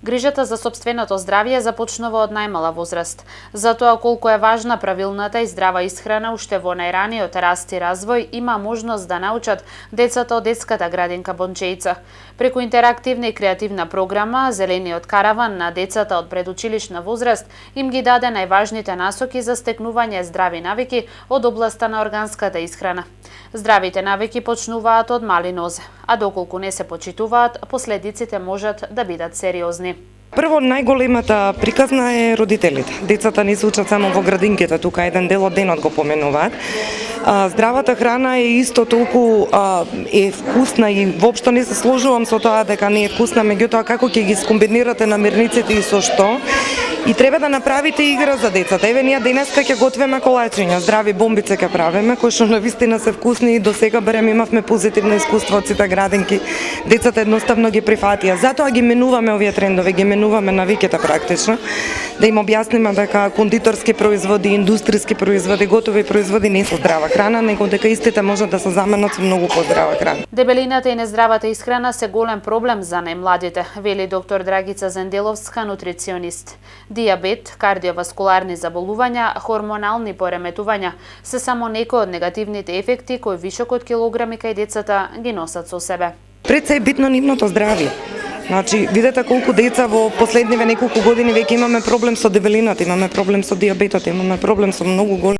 Грижата за сопственото здравје започнува од најмала возраст. Затоа колку е важна правилната и здрава исхрана уште во најраниот раст и развој има можност да научат децата од детската градинка Бончеица. Преку интерактивна и креативна програма, Зелениот караван на децата од предучилишна возраст им ги даде најважните насоки за стекнување здрави навики од областа на органската исхрана. Здравите навики почнуваат од мали нозе, а доколку не се почитуваат, последиците можат да бидат сериозни. Прво, најголемата приказна е родителите. Децата не се учат само во градинките, тука еден дел од денот го поменуваат. Здравата храна е исто толку е вкусна и воопшто не се сложувам со тоа дека не е вкусна, меѓутоа како ќе ги скомбинирате намирниците и со што? И треба да направите игра за децата. Еве ние денеска ќе готвиме колачиња, здрави бомбици ќе правиме, кои што навистина се вкусни и до сега барем имавме позитивно искуство од сите градинки. Децата едноставно ги прифатија. Затоа ги менуваме овие трендови, ги менуваме навиките практично, да им објасниме дека кондиторски производи, индустријски производи, готови производи не се здрава храна, него дека истите можат да се заменат со многу поздрава храна. Дебелината и нездравата исхрана се голем проблем за најмладите, вели доктор Драгица Зенделовска, нутриционист. Дијабет, кардиоваскуларни заболувања, хормонални пореметувања се само некои од негативните ефекти кои вишокот килограми кај децата ги носат со себе. Пред се е битно нивното здравје. Значи, видете колку деца во последниве неколку години веќе имаме проблем со дебелината, имаме проблем со дијабетот, имаме проблем со многу голем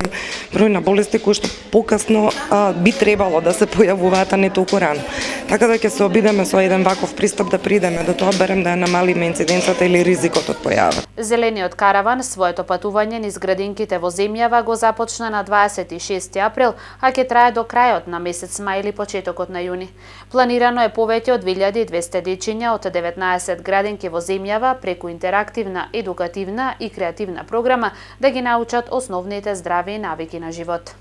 број на болести кои што покасно би требало да се појавуваат, а не толку рано. Така да ќе се обидеме со еден ваков пристап да придеме до тоа барем да ја намалиме инциденцата или ризикот од појава. Зелениот караван своето патување низ градинките во земјава го започна на 26 април, а ќе трае до крајот на месец мај или почетокот на јуни. Планирано е повеќе од 2200 дечиња од 19 градинки во земјава преку интерактивна, едукативна и креативна програма да ги научат основните здрави навики на живот.